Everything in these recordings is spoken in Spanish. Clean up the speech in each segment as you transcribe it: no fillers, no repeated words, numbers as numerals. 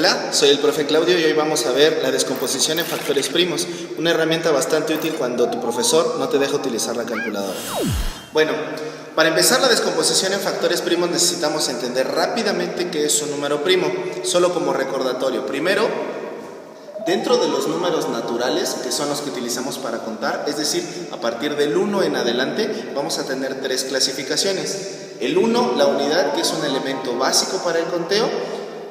Hola, soy el profe Claudio y hoy vamos a ver la descomposición en factores primos, una herramienta bastante útil cuando tu profesor no te deja utilizar la calculadora. Bueno, para empezar la descomposición en factores primos necesitamos entender rápidamente qué es un número primo, solo como recordatorio. Primero, dentro de los números naturales, que son los que utilizamos para contar, es decir, a partir del 1 en adelante, vamos a tener tres clasificaciones. El 1, la unidad, que es un elemento básico para el conteo,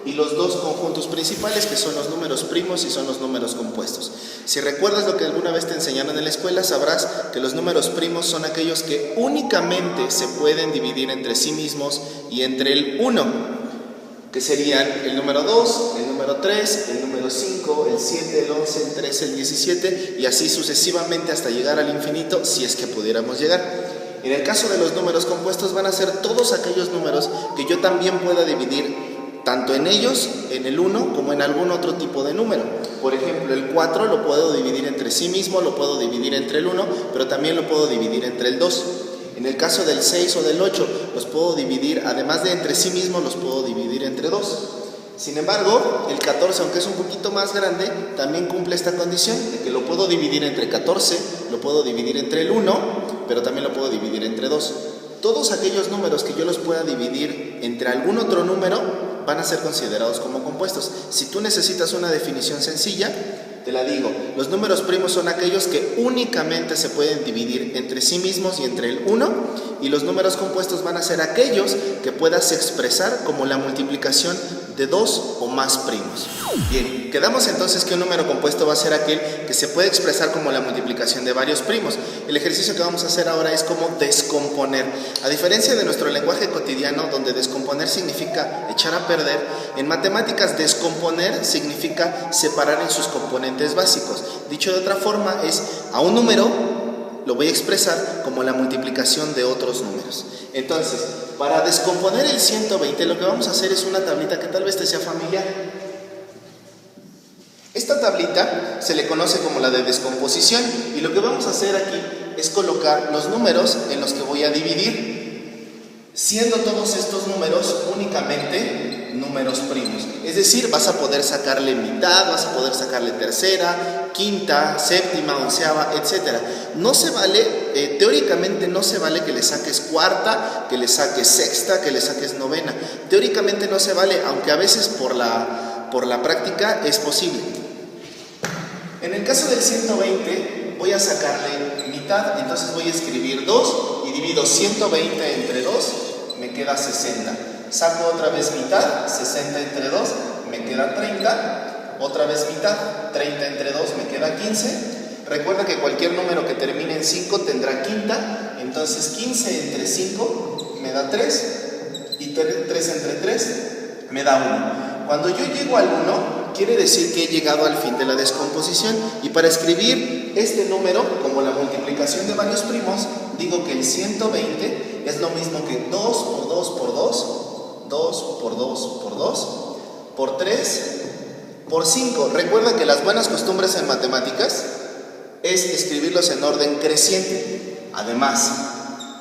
y los dos conjuntos principales, que son los números primos y son los números compuestos. Si recuerdas lo que alguna vez te enseñaron en la escuela, sabrás que los números primos son aquellos que únicamente se pueden dividir entre sí mismos y entre el 1, que serían el número 2, el número 3, el número 5, el 7, el 11, el 13, el 17 y así sucesivamente hasta llegar al infinito, si es que pudiéramos llegar. En el caso de los números compuestos van a ser todos aquellos números que yo también pueda dividir tanto en ellos, en el 1, como en algún otro tipo de número. Por ejemplo, el 4 lo puedo dividir entre sí mismo, lo puedo dividir entre el 1, pero también lo puedo dividir entre el 2. En el caso del 6 o del 8, los puedo dividir, además de entre sí mismo, los puedo dividir entre 2. Sin embargo, el 14, aunque es un poquito más grande, también cumple esta condición de que lo puedo dividir entre 14, lo puedo dividir entre el 1, pero también lo puedo dividir entre 2. Todos aquellos números que yo los pueda dividir entre algún otro número van a ser considerados como compuestos. Si tú necesitas una definición sencilla, te la digo. Los números primos son aquellos que únicamente se pueden dividir entre sí mismos y entre el 1, y los números compuestos van a ser aquellos que puedas expresar como la multiplicación de dos o más primos. Bien, quedamos entonces que un número compuesto va a ser aquel que se puede expresar como la multiplicación de varios primos. El ejercicio que vamos a hacer ahora es cómo descomponer. A diferencia de nuestro lenguaje cotidiano, donde descomponer significa echar a perder, en matemáticas descomponer significa separar en sus componentes básicos. Dicho de otra forma, es a un número lo voy a expresar como la multiplicación de otros números. Entonces, para descomponer el 120, lo que vamos a hacer es una tablita que tal vez te sea familiar. Esta tablita se le conoce como la de descomposición, y lo que vamos a hacer aquí es colocar los números en los que voy a dividir, siendo todos estos números únicamente números primos. Es decir, vas a poder sacarle mitad, vas a poder sacarle tercera, quinta, séptima, onceava, etc. No se vale, teóricamente no se vale que le saques cuarta, que le saques sexta, que le saques novena. Teóricamente no se vale, aunque a veces por la práctica es posible. En el caso del 120 voy a sacarle mitad, entonces voy a escribir 2 y divido 120 entre 2, me queda 60. Saco otra vez mitad, 60 entre 2, me queda 30. Otra vez mitad, 30 entre 2, me queda 15. Recuerda que cualquier número que termine en 5 tendrá quinta, entonces 15 entre 5 me da 3 y 3 entre 3 me da 1. Cuando yo llego al 1, quiere decir que he llegado al fin de la descomposición, y para escribir este número como la multiplicación de varios primos, digo que el 120 es lo mismo que 2 por 2 por 2, 2 por 2 por 2, por 3, por 5. Recuerda que las buenas costumbres en matemáticas es escribirlos en orden creciente. Además,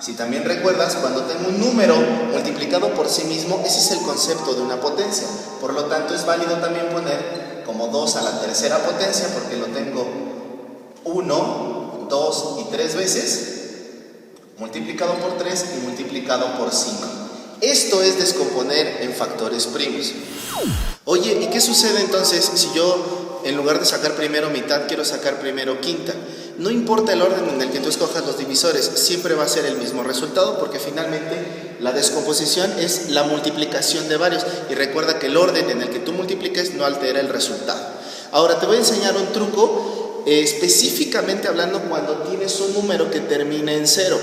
si también recuerdas, cuando tengo un número multiplicado por sí mismo, ese es el concepto de una potencia. Por lo tanto, es válido también poner como 2 a la tercera potencia, porque lo tengo 1, 2 y 3 veces, multiplicado por 3 y multiplicado por 5. Esto es descomponer en factores primos. Oye, ¿y qué sucede entonces si yo, en lugar de sacar primero mitad, quiero sacar primero quinta? No importa el orden en el que tú escojas los divisores, siempre va a ser el mismo resultado, porque finalmente la descomposición es la multiplicación de varios, y recuerda que el orden en el que tú multipliques no altera el resultado. Ahora te voy a enseñar un truco, específicamente hablando cuando tienes un número que termina en 0.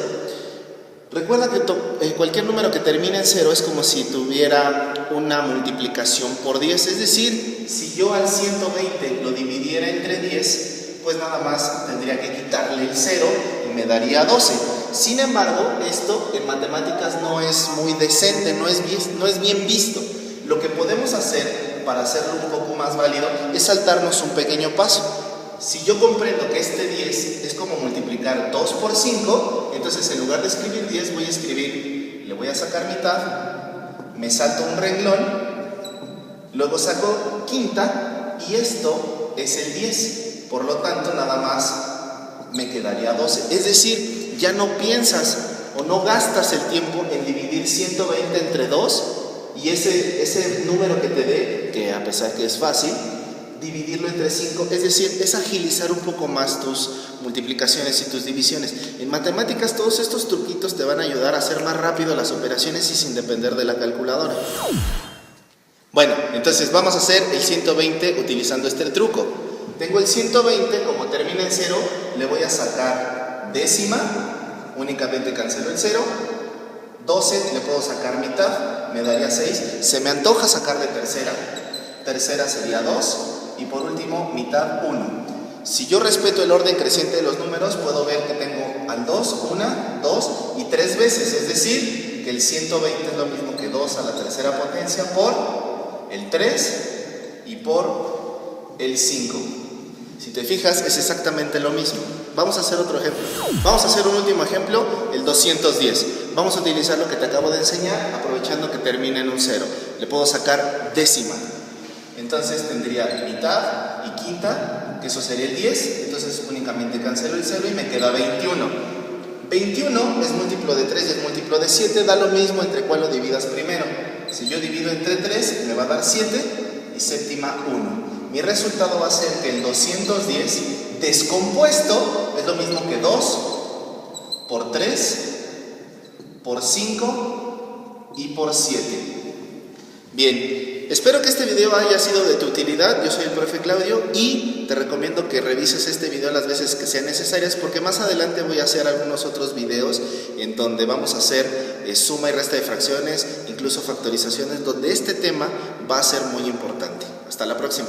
Recuerda que cualquier número que termine en 0 es como si tuviera una multiplicación por 10, es decir, si yo al 120 lo dividiera entre 10, pues nada más tendría que quitarle el 0 y me daría 12. Sin embargo, esto en matemáticas no es muy decente, no es bien visto. Lo que podemos hacer para hacerlo un poco más válido es saltarnos un pequeño paso. Si yo comprendo que este 10 es como multiplicar 2 por 5, entonces en lugar de escribir 10 voy a escribir, le voy a sacar mitad, me salto un renglón, luego saco quinta y esto es el 10. Por lo tanto, nada más me quedaría 12. Es decir, ya no piensas o no gastas el tiempo en dividir 120 entre 2 y ese número que te dé, que a pesar que es fácil, dividirlo entre 5, es decir, es agilizar un poco más tus multiplicaciones y tus divisiones. En matemáticas todos estos truquitos te van a ayudar a hacer más rápido las operaciones y sin depender de la calculadora. Bueno, entonces vamos a hacer el 120 utilizando este truco. Tengo el 120, como termina en 0, le voy a sacar décima, únicamente cancelo el 0. 12 le puedo sacar mitad, me daría 6. Se me antoja sacar de tercera, tercera sería 2. Y por último, mitad 1. Si yo respeto el orden creciente de los números, puedo ver que tengo al 2, 1, 2 y 3 veces. Es decir, que el 120 es lo mismo que 2 a la tercera potencia por el 3 y por el 5. Si te fijas, es exactamente lo mismo. Vamos a hacer otro ejemplo. Vamos a hacer un último ejemplo, el 210. Vamos a utilizar lo que te acabo de enseñar, aprovechando que termina en un 0. Le puedo sacar décima. Entonces tendría mitad y quinta, que eso sería el 10. Entonces únicamente cancelo el 0 y me queda 21. 21 es múltiplo de 3 y es múltiplo de 7. Da lo mismo entre cuál lo dividas primero. Si yo divido entre 3, me va a dar 7 y séptima 1. Mi resultado va a ser que el 210 descompuesto es lo mismo que 2 por 3 por 5 y por 7. Bien, espero que este video haya sido de tu utilidad. Yo soy el profe Claudio y te recomiendo que revises este video las veces que sean necesarias, porque más adelante voy a hacer algunos otros videos en donde vamos a hacer suma y resta de fracciones, incluso factorizaciones, donde este tema va a ser muy importante. Hasta la próxima.